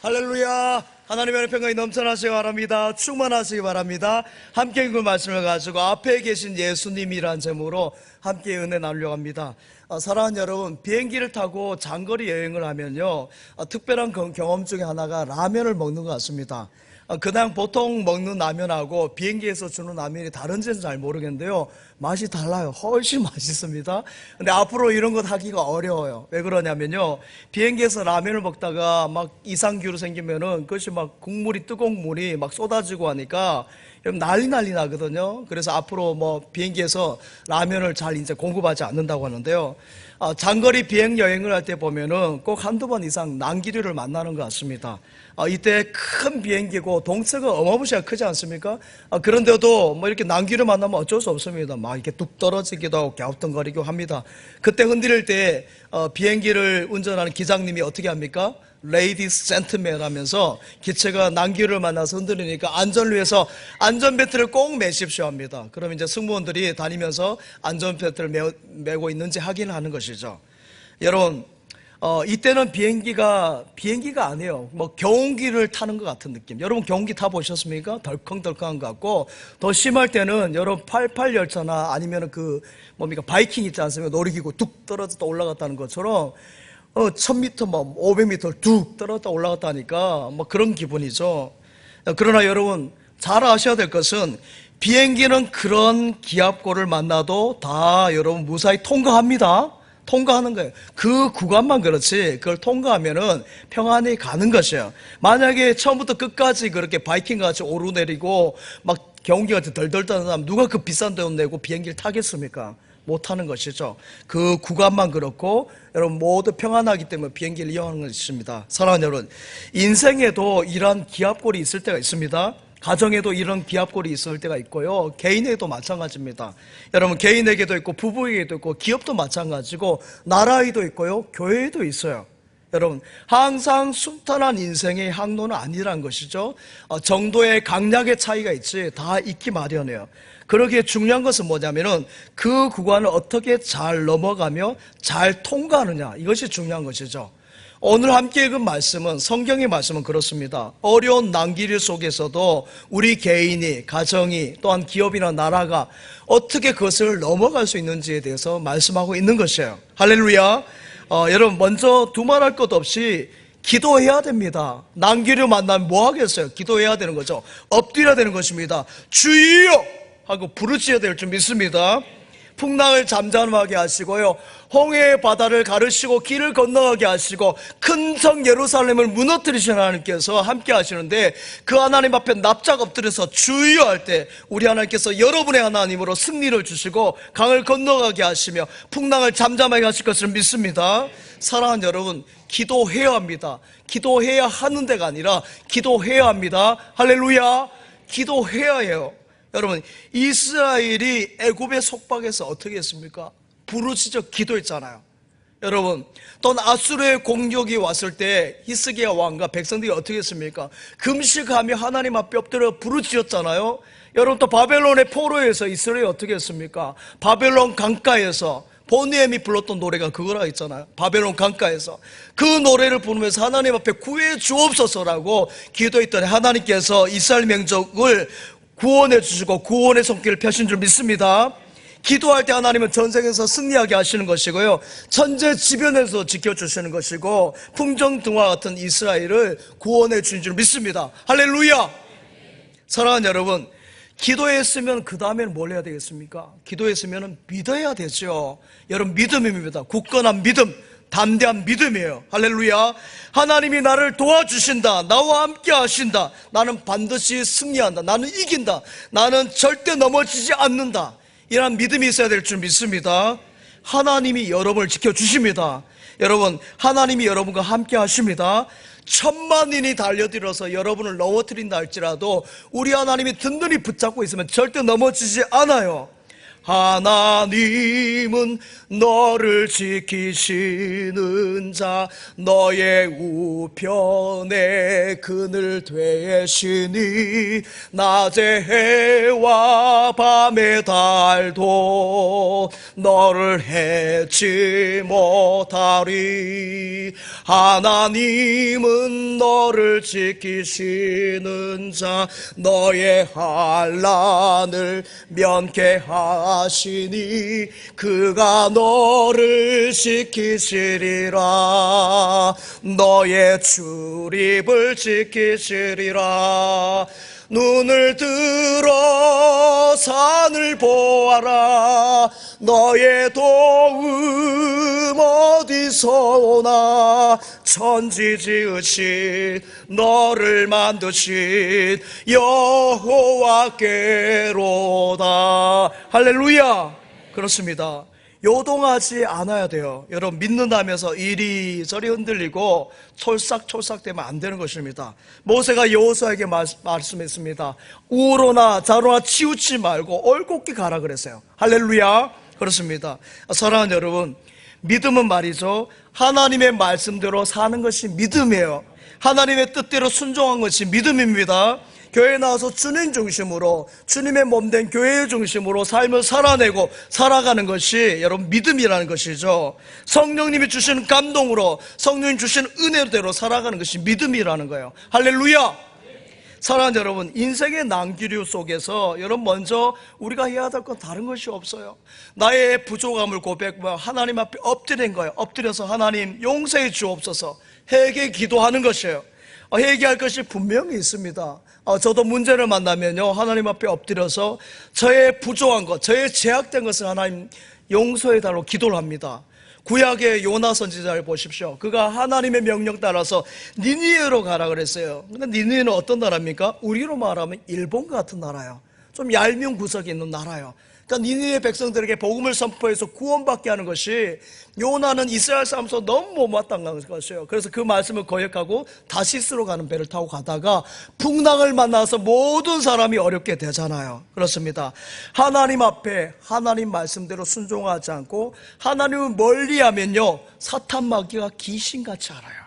할렐루야. 하나님의 평강이 넘쳐나시기 바랍니다. 충만하시기 바랍니다. 함께 읽은 말씀을 가지고 앞에 계신 예수님이란 제목으로 함께 은혜 나누려고 합니다. 사랑하는 여러분, 비행기를 타고 장거리 여행을 하면요, 특별한 경험 중에 하나가 라면을 먹는 것 같습니다. 그냥 보통 먹는 라면하고 비행기에서 주는 라면이 다른지는 잘 모르겠는데요, 맛이 달라요. 훨씬 맛있습니다. 근데 앞으로 이런 것 하기가 어려워요. 왜 그러냐면요, 비행기에서 라면을 먹다가 막 이상기후 생기면은 그것이 막 국물이, 뜨거운 물이 막 쏟아지고 하니까 난리 나거든요. 그래서 앞으로 뭐 비행기에서 라면을 잘 이제 공급하지 않는다고 하는데요, 장거리 비행 여행을 할 때 보면은 꼭 한두 번 이상 난기류를 만나는 것 같습니다. 이때 큰 비행기고 동체가 어마무시하게 크지 않습니까? 그런데도 뭐 이렇게 난기를 만나면 어쩔 수 없습니다. 막 이렇게 뚝 떨어지기도 하고 갸우뚱거리기도 합니다. 그때 흔들릴 때 비행기를 운전하는 기장님이 어떻게 합니까? Ladies, gentlemen 하면서 기체가 난기를 만나서 흔들리니까 안전을 위해서 안전벨트를 꼭 매십시오 합니다. 그럼 이제 승무원들이 다니면서 안전벨트를 매고 있는지 확인하는 것이죠. 여러분, 이때는 비행기가 아니에요. 뭐 경운기를 타는 것 같은 느낌. 여러분 경운기 타보셨습니까? 덜컹덜컹한 것 같고, 더 심할 때는 여러분 88 열차나 아니면 바이킹 있지 않습니까? 놀이기구 뚝 떨어졌다 올라갔다는 것처럼 1000m, 뭐 500m 뚝 떨어졌다 올라갔다 하니까 뭐 그런 기분이죠. 그러나 여러분 잘 아셔야 될 것은, 비행기는 그런 기압고를 만나도 다 여러분 무사히 통과합니다. 통과하는 거예요. 그 구간만 그렇지, 그걸 통과하면은 평안히 가는 것이에요. 만약에 처음부터 끝까지 그렇게 바이킹 같이 오르내리고 막 경운기 같이 덜덜 떠는 사람, 누가 그 비싼 돈 내고 비행기를 타겠습니까? 못 하는 것이죠. 그 구간만 그렇고 여러분 모두 평안하기 때문에 비행기를 이용하는 것입니다. 사랑하는 여러분, 인생에도 이러한 기압골이 있을 때가 있습니다. 가정에도 이런 기압골이 있을 때가 있고요, 개인에도 마찬가지입니다. 여러분, 개인에게도 있고 부부에게도 있고 기업도 마찬가지고 나라에도 있고요, 교회에도 있어요. 여러분, 항상 순탄한 인생의 항로는 아니란 것이죠. 정도의 강약의 차이가 있지 다 있기 마련이에요. 그러기에 중요한 것은 뭐냐면은 그 구간을 어떻게 잘 넘어가며 잘 통과하느냐, 이것이 중요한 것이죠. 오늘 함께 읽은 말씀은, 성경의 말씀은 그렇습니다. 어려운 난기류 속에서도 우리 개인이, 가정이, 또한 기업이나 나라가 어떻게 그것을 넘어갈 수 있는지에 대해서 말씀하고 있는 것이에요. 할렐루야. 여러분, 먼저 두말할 것 없이 기도해야 됩니다. 난기류 만나면 뭐 하겠어요? 기도해야 되는 거죠. 엎드려야 되는 것입니다. 주여! 하고 부르짖어야 될 줄 믿습니다. 풍랑을 잠잠하게 하시고요, 홍해의 바다를 가르시고 길을 건너가게 하시고 큰 성 예루살렘을 무너뜨리신 하나님께서 함께 하시는데, 그 하나님 앞에 납작 엎드려서 주여 할 때 우리 하나님께서 여러분의 하나님으로 승리를 주시고 강을 건너가게 하시며 풍랑을 잠잠하게 하실 것을 믿습니다. 사랑하는 여러분, 기도해야 합니다. 기도해야 하는 데가 아니라 기도해야 합니다. 할렐루야. 기도해야 해요. 여러분, 이스라엘이 애굽의 속박에서 어떻게 했습니까? 부르짖어 기도했잖아요. 여러분, 또 아수르의 공격이 왔을 때 히스기야 왕과 백성들이 어떻게 했습니까? 금식하며 하나님 앞에 엎드려 부르짖었잖아요. 여러분, 또 바벨론의 포로에서 이스라엘이 어떻게 했습니까? 바벨론 강가에서 보니엠이 불렀던 노래가 그거라 했잖아요. 바벨론 강가에서 그 노래를 부르면서 하나님 앞에 구해 주옵소서라고 기도했더니 하나님께서 이스라엘 민족을 구원해 주시고 구원의 손길을 펴신 줄 믿습니다. 기도할 때 하나님은 전쟁에서 승리하게 하시는 것이고요, 천재지변에서 지켜주시는 것이고 풍정등화 같은 이스라엘을 구원해 주신 줄 믿습니다. 할렐루야. 사랑하는 여러분, 기도했으면 그 다음에는 뭘 해야 되겠습니까? 기도했으면 믿어야 되죠. 여러분, 믿음입니다. 굳건한 믿음, 담대한 믿음이에요. 할렐루야. 하나님이 나를 도와주신다, 나와 함께 하신다, 나는 반드시 승리한다, 나는 이긴다, 나는 절대 넘어지지 않는다, 이런 믿음이 있어야 될 줄 믿습니다. 하나님이 여러분을 지켜주십니다. 여러분, 하나님이 여러분과 함께 하십니다. 1000만인이 달려들어서 여러분을 넘어뜨린다 할지라도 우리 하나님이 든든히 붙잡고 있으면 절대 넘어지지 않아요. 하나님은 너를 지키시는 자, 너의 우편에 그늘 되시니 낮에 해와 밤의 달도 너를 해치 못하리. 하나님은 너를 지키시는 자, 너의 환난을 면케하시니 그가 너를 지키시리라. 너의 출입을 지키시리라. 눈을 들어 산을 보아라. 너의 도움 어디서 오나. 천지 지으신 너를 만드신 여호와께로다. 할렐루야. 그렇습니다. 요동하지 않아야 돼요. 여러분, 믿는다면서 이리저리 흔들리고 촐싹촐싹되면 안 되는 것입니다. 모세가 여호수아에게 말씀했습니다. 우로나 좌로나 치우치 말고 올곧게 가라 그랬어요. 할렐루야. 그렇습니다. 사랑하는 여러분, 믿음은 말이죠, 하나님의 말씀대로 사는 것이 믿음이에요. 하나님의 뜻대로 순종한 것이 믿음입니다. 교회에 나와서 주님 중심으로, 주님의 몸된 교회의 중심으로 삶을 살아내고 살아가는 것이 여러분 믿음이라는 것이죠. 성령님이 주시는 감동으로, 성령님 주시는 은혜대로 살아가는 것이 믿음이라는 거예요. 할렐루야. 사랑하는 여러분, 인생의 낭기류 속에서 여러분 먼저 우리가 해야 될 건 다른 것이 없어요. 나의 부족함을 고백하며 하나님 앞에 엎드린 거예요. 엎드려서 하나님 용서해 주옵소서, 회개 기도하는 것이에요. 회개할 것이 분명히 있습니다. 저도 문제를 만나면요, 하나님 앞에 엎드려서 저의 부족한 것, 저의 제약된 것을 하나님 용서해달라고 기도를 합니다. 구약의 요나 선지자를 보십시오. 그가 하나님의 명령 따라서 니느웨로 가라 그랬어요. 근데 니느웨는 어떤 나라입니까? 우리로 말하면 일본 같은 나라예요. 좀 얄미운 구석이 있는 나라예요. 그러니까 니느웨 백성들에게 복음을 선포해서 구원받게 하는 것이, 요나는 이스라엘 사람으로서 너무 못마땅한 것이에요. 그래서 그 말씀을 거역하고 다시스로 가는 배를 타고 가다가 풍랑을 만나서 모든 사람이 어렵게 되잖아요. 그렇습니다. 하나님 앞에 하나님 말씀대로 순종하지 않고 하나님을 멀리하면요, 사탄 마귀가 귀신같이 알아요.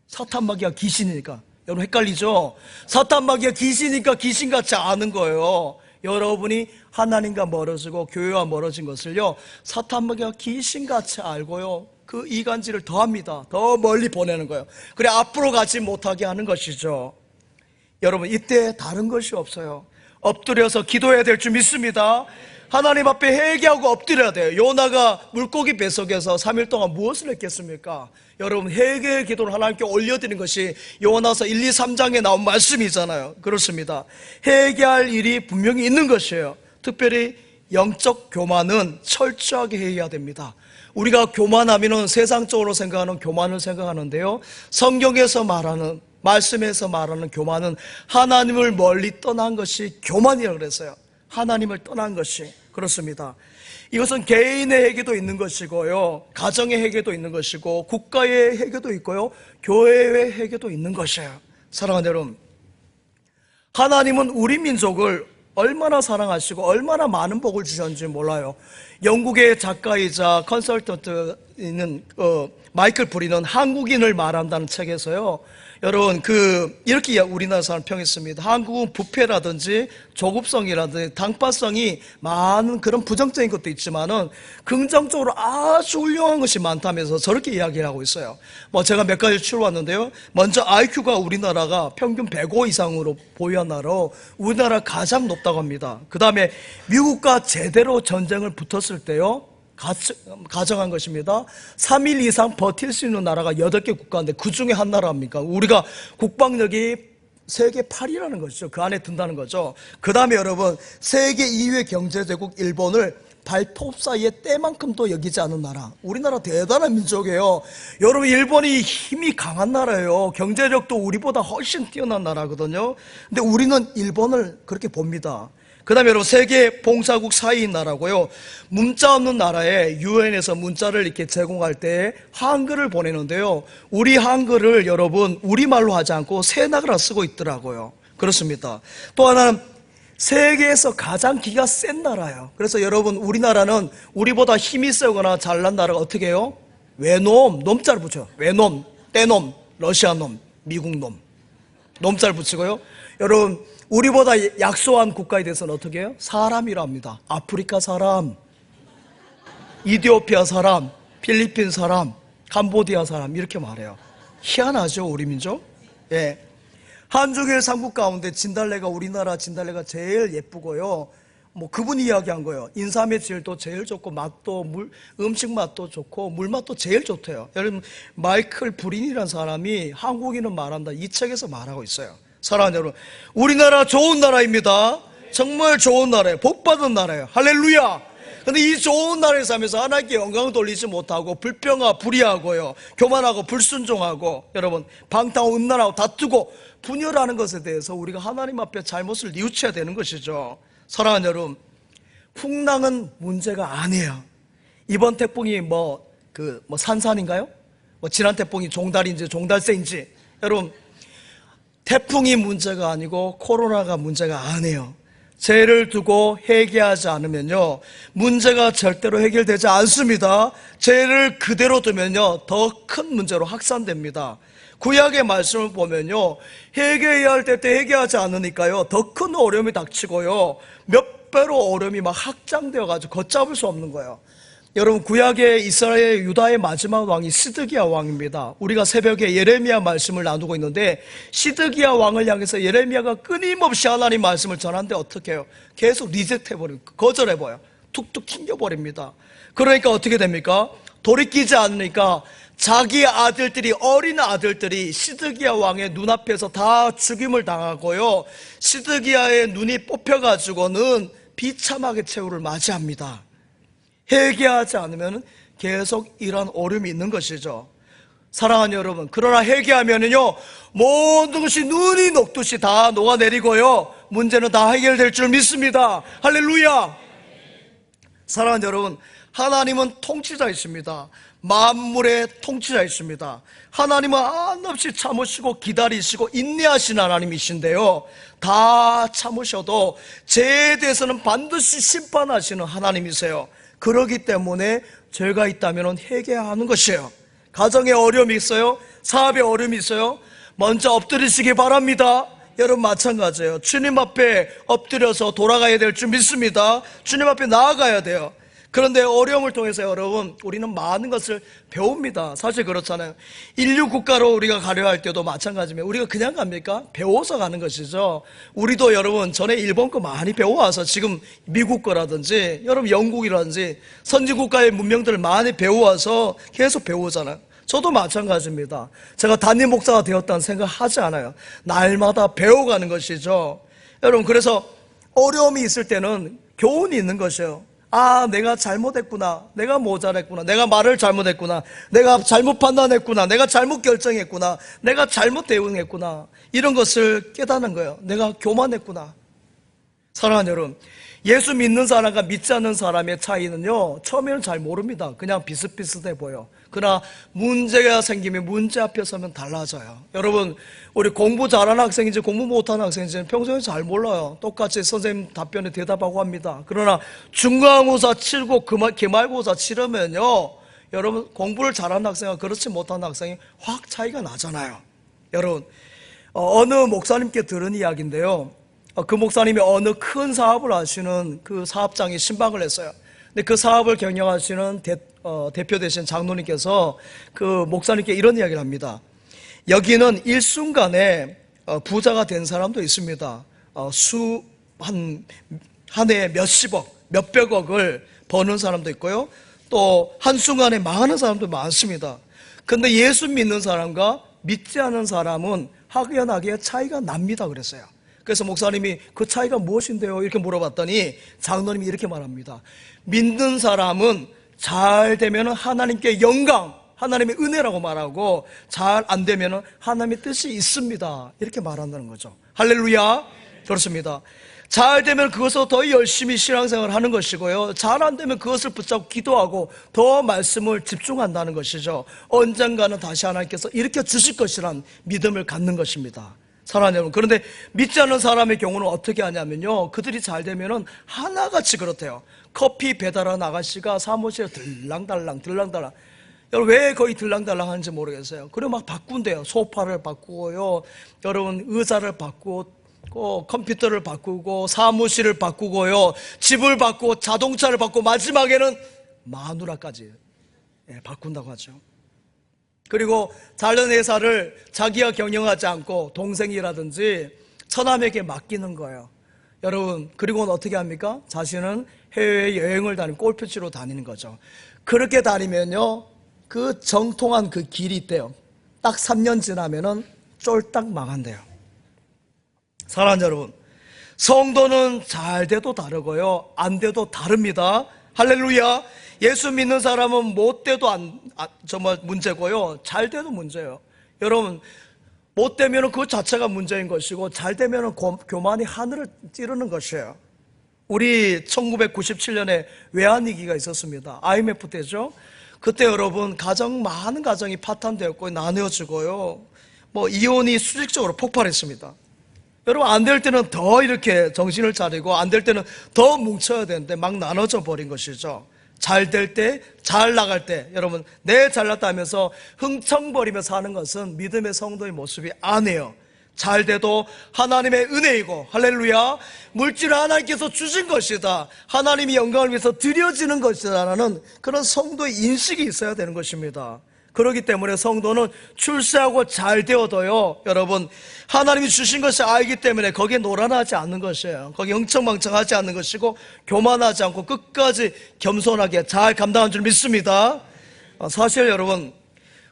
사탄 마귀가 귀신이니까. 여러분 헷갈리죠? 사탄 마귀가 귀신이니까 귀신같이 아는 거예요. 여러분이 하나님과 멀어지고 교회와 멀어진 것을요, 사탄 마귀가 귀신같이 알고요, 그 이간질을 더합니다. 더 멀리 보내는 거예요. 그래 앞으로 가지 못하게 하는 것이죠. 여러분, 이때 다른 것이 없어요. 엎드려서 기도해야 될 줄 믿습니다. 하나님 앞에 회개하고 엎드려야 돼요. 요나가 물고기 뱃속에서 3일 동안 무엇을 했겠습니까? 여러분, 회개의 기도를 하나님께 올려드리는 것이 요나서 1, 2, 3장에 나온 말씀이잖아요. 그렇습니다. 회개할 일이 분명히 있는 것이에요. 특별히 영적 교만은 철저하게 해야 됩니다. 우리가 교만하면 세상적으로 생각하는 교만을 생각하는데요, 성경에서 말하는, 말씀에서 말하는 교만은 하나님을 멀리 떠난 것이 교만이라고 그랬어요. 하나님을 떠난 것이. 그렇습니다. 이것은 개인의 회개도 있는 것이고요, 가정의 회개도 있는 것이고, 국가의 회개도 있고요, 교회의 회개도 있는 것이에요. 사랑하는 여러분, 하나님은 우리 민족을 얼마나 사랑하시고 얼마나 많은 복을 주셨는지 몰라요. 영국의 작가이자 컨설턴트 있는 마이클 브리는 한국인을 말한다는 책에서요, 여러분 이렇게 우리나라 사람 평했습니다. 한국은 부패라든지 조급성이라든지 당파성이 많은 그런 부정적인 것도 있지만은 긍정적으로 아주 훌륭한 것이 많다면서 저렇게 이야기를 하고 있어요. 제가 몇 가지 추려왔는데요, 먼저 IQ가 우리나라가 평균 105 이상으로 보유한 나라로 우리나라 가장 높다고 합니다. 그 다음에 미국과 제대로 전쟁을 붙었을 때요, 가정한 것입니다. 3일 이상 버틸 수 있는 나라가 8개 국가인데 그 중에 한 나라입니까? 우리가 국방력이 세계 8위라는 것이죠. 그 안에 든다는 거죠. 그 다음에 여러분, 세계 2위 경제대국 일본을 발톱 사이에 때만큼도 여기지 않은 나라. 우리나라 대단한 민족이에요. 여러분, 일본이 힘이 강한 나라예요. 경제력도 우리보다 훨씬 뛰어난 나라거든요. 근데 우리는 일본을 그렇게 봅니다. 그 다음에 여러분, 세계 봉사국 4위인 나라고요, 문자 없는 나라에 유엔에서 문자를 이렇게 제공할 때 한글을 보내는데요, 우리 한글을 여러분 우리말로 하지 않고 새 나라라 쓰고 있더라고요. 그렇습니다. 또 하나는 세계에서 가장 기가 센 나라예요. 그래서 여러분, 우리나라는 우리보다 힘이 세거나 잘난 나라가 어떻게 해요? 외놈, 놈자를 붙여요. 외놈, 떼놈, 러시아놈, 미국놈, 놈자를 붙이고요. 여러분, 우리보다 약소한 국가에 대해서는 어떻게 해요? 사람이라 합니다. 아프리카 사람, 이디오피아 사람, 필리핀 사람, 캄보디아 사람, 이렇게 말해요. 희한하죠, 우리 민족? 예. 한중일 삼국 가운데 진달래가, 우리나라 진달래가 제일 예쁘고요. 뭐 그분이 이야기한 거예요. 인삼의 질도 제일 좋고, 맛도, 음식 맛도 좋고, 물 맛도 제일 좋대요. 여러분, 마이클 브린이라는 사람이 한국인은 말한다, 이 책에서 말하고 있어요. 사랑하는 여러분, 우리나라 좋은 나라입니다. 정말 좋은 나라예요. 복받은 나라예요. 할렐루야. 근데 이 좋은 나라에 살면서 하나님께 영광을 돌리지 못하고 불평하고 불의하고요, 교만하고 불순종하고, 여러분, 방탕하고 음란하고 다투고 분열하는 것에 대해서 우리가 하나님 앞에 잘못을 뉘우쳐야 되는 것이죠. 사랑하는 여러분, 풍랑은 문제가 아니에요. 이번 태풍이 산산인가요? 지난 태풍이 종달인지 종달새인지, 여러분, 태풍이 문제가 아니고 코로나가 문제가 아니에요. 죄를 두고 회개하지 않으면요, 문제가 절대로 해결되지 않습니다. 죄를 그대로 두면요, 더 큰 문제로 확산됩니다. 구약의 말씀을 보면요, 회개해야 할 때 회개하지 않으니까요, 더 큰 어려움이 닥치고요, 몇 배로 어려움이 막 확장되어가지고 걷잡을 수 없는 거예요. 여러분, 구약의 이스라엘 유다의 마지막 왕이 시드기야 왕입니다. 우리가 새벽에 예레미야 말씀을 나누고 있는데, 시드기야 왕을 향해서 예레미야가 끊임없이 하나님 말씀을 전하는데 어떻게 해요? 계속 리젝트해버립니다. 거절해버려요. 툭툭 튕겨버립니다. 그러니까 어떻게 됩니까? 돌이키지 않으니까 자기 아들들이, 어린 아들들이 시드기야 왕의 눈앞에서 다 죽임을 당하고요, 시드기야의 눈이 뽑혀가지고는 비참하게 최후를 맞이합니다. 회개하지 않으면 계속 이런 어려움이 있는 것이죠. 사랑하는 여러분, 그러나 회개하면은요, 모든 것이 눈이 녹듯이 다 녹아내리고요, 문제는 다 해결될 줄 믿습니다. 할렐루야. 사랑하는 여러분, 하나님은 통치자이십니다. 만물의 통치자이십니다. 하나님은 한없이 참으시고 기다리시고 인내하신 하나님이신데요, 다 참으셔도 죄에 대해서는 반드시 심판하시는 하나님이세요. 그렇기 때문에 죄가 있다면 회개하는 것이에요. 가정에 어려움이 있어요? 사업에 어려움이 있어요? 먼저 엎드리시기 바랍니다. 여러분, 마찬가지예요. 주님 앞에 엎드려서 돌아가야 될 줄 믿습니다. 주님 앞에 나아가야 돼요. 그런데 어려움을 통해서 여러분, 우리는 많은 것을 배웁니다. 사실 그렇잖아요. 인류 국가로 우리가 가려 할 때도 마찬가지입니다. 우리가 그냥 갑니까? 배워서 가는 것이죠. 우리도 여러분, 전에 일본 거 많이 배워와서 지금 미국 거라든지, 여러분 영국이라든지 선진국가의 문명들을 많이 배워와서 계속 배우잖아요. 저도 마찬가지입니다. 제가 담임 목사가 되었다는 생각 하지 않아요. 날마다 배워가는 것이죠. 여러분, 그래서 어려움이 있을 때는 교훈이 있는 것이에요. 아, 내가 잘못했구나, 내가 모자랐구나, 내가 말을 잘못했구나, 내가 잘못 판단했구나, 내가 잘못 결정했구나, 내가 잘못 대응했구나, 이런 것을 깨닫는 거예요. 내가 교만했구나. 사랑하는 여러분, 예수 믿는 사람과 믿지 않는 사람의 차이는요, 처음에는 잘 모릅니다. 그냥 비슷비슷해 보여. 그러나 문제가 생기면 문제 앞에 서면 달라져요. 여러분, 우리 공부 잘하는 학생인지 공부 못하는 학생인지는 평소에 잘 몰라요. 똑같이 선생님 답변에 대답하고 합니다. 그러나 중간고사 치르고 기말고사 치르면요, 여러분, 공부를 잘하는 학생과 그렇지 못하는 학생이 확 차이가 나잖아요. 여러분, 어느 목사님께 들은 이야기인데요, 그 목사님이 어느 큰 사업을 하시는 그 사업장에 신방을 했어요. 근데 그 사업을 경영하시는 대표 되신 장로님께서 그 목사님께 이런 이야기를 합니다. 여기는 일순간에 부자가 된 사람도 있습니다. 한 해에 몇십억, 몇백억을 버는 사람도 있고요, 또 한순간에 망하는 사람도 많습니다. 근데 예수 믿는 사람과 믿지 않은 사람은 확연하게 차이가 납니다 그랬어요. 그래서 목사님이 그 차이가 무엇인데요? 이렇게 물어봤더니 장로님이 이렇게 말합니다. 믿는 사람은 잘 되면 하나님께 영광, 하나님의 은혜라고 말하고, 잘 안 되면 하나님의 뜻이 있습니다, 이렇게 말한다는 거죠. 할렐루야. 그렇습니다. 잘 되면 그것을 더 열심히 신앙생활을 하는 것이고요, 잘 안 되면 그것을 붙잡고 기도하고 더 말씀을 집중한다는 것이죠. 언젠가는 다시 하나님께서 일으켜 주실 것이란 믿음을 갖는 것입니다. 사랑하는 여러분, 그런데 믿지 않는 사람의 경우는 어떻게 하냐면요, 그들이 잘 되면은 하나같이 그렇대요. 커피 배달하는 아가씨가 사무실에 들랑달랑 여러분, 왜 거의 들랑달랑 하는지 모르겠어요. 그리고 막 바꾼대요. 소파를 바꾸고요, 여러분, 의자를 바꾸고, 컴퓨터를 바꾸고, 사무실을 바꾸고요, 집을 바꾸고, 자동차를 바꾸고, 마지막에는 마누라까지 바꾼다고 하죠. 그리고 다른 회사를 자기가 경영하지 않고 동생이라든지 처남에게 맡기는 거예요. 여러분, 그리고는 어떻게 합니까? 자신은 해외에 여행을 다니는, 골프 치러 다니는 거죠. 그렇게 다니면요, 그 정통한 그 길이 있대요. 딱 3년 지나면은 쫄딱 망한대요. 사랑하는 여러분, 성도는 잘 돼도 다르고요, 안 돼도 다릅니다. 할렐루야. 예수 믿는 사람은 못 돼도 정말 문제고요, 잘 돼도 문제예요. 여러분, 못 되면 그 자체가 문제인 것이고, 잘 되면 교만이 하늘을 찌르는 것이에요. 우리 1997년에 외환위기가 있었습니다. IMF 때죠. 그때 여러분, 많은 가정이 파탄되었고 나누어지고요, 이혼이 수직적으로 폭발했습니다. 여러분, 안 될 때는 더 이렇게 정신을 차리고, 안 될 때는 더 뭉쳐야 되는데 막 나눠져 버린 것이죠. 잘 될 때, 잘 나갈 때, 여러분, 내 잘났다 하면서 흥청거리며 사는 것은 믿음의 성도의 모습이 아니에요. 잘 돼도 하나님의 은혜이고, 할렐루야, 물질을 하나님께서 주신 것이다, 하나님이 영광을 위해서 드려지는 것이다라는 그런 성도의 인식이 있어야 되는 것입니다. 그렇기 때문에 성도는 출세하고 잘 되어도요, 여러분, 하나님이 주신 것을 알기 때문에 거기에 노란하지 않는 것이에요. 거기에 흥청망청하지 않는 것이고, 교만하지 않고 끝까지 겸손하게 잘 감당한 줄 믿습니다. 사실 여러분,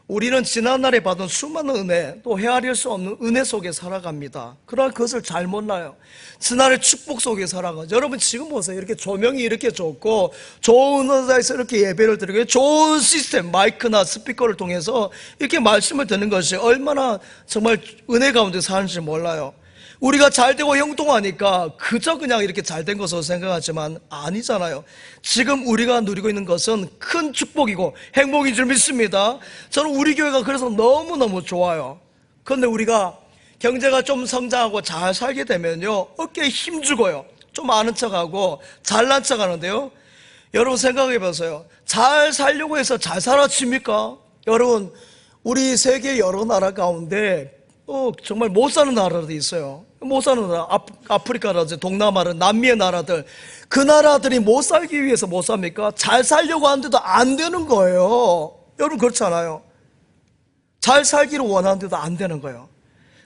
우리는 지난날에 받은 수많은 은혜, 또 헤아릴 수 없는 은혜 속에 살아갑니다. 그러나 그것을 잘 몰라요. 지난해 축복 속에 살아가죠. 여러분, 지금 보세요. 이렇게 조명이 이렇게 좋고, 좋은 의자에서 이렇게 예배를 드리고, 좋은 시스템, 마이크나 스피커를 통해서 이렇게 말씀을 듣는 것이 얼마나 정말 은혜 가운데 사는지 몰라요. 우리가 잘 되고 형통하니까 그저 그냥 이렇게 잘된 것으로 생각하지만 아니잖아요. 지금 우리가 누리고 있는 것은 큰 축복이고 행복인 줄 믿습니다. 저는 우리 교회가 그래서 너무너무 좋아요. 그런데 우리가 경제가 좀 성장하고 잘 살게 되면요, 어깨에 힘주고요, 좀 아는 척하고 잘난 척 하는데요, 여러분 생각해 보세요. 잘 살려고 해서 잘 살아집니까? 여러분, 우리 세계 여러 나라 가운데 정말 못 사는 나라도 있어요. 못 사는 나라, 아프리카라든지 동남아라든지 남미의 나라들, 그 나라들이 못 살기 위해서 못 삽니까? 잘 살려고 하는데도 안 되는 거예요. 여러분, 그렇잖아요. 잘 살기를 원하는데도 안 되는 거예요.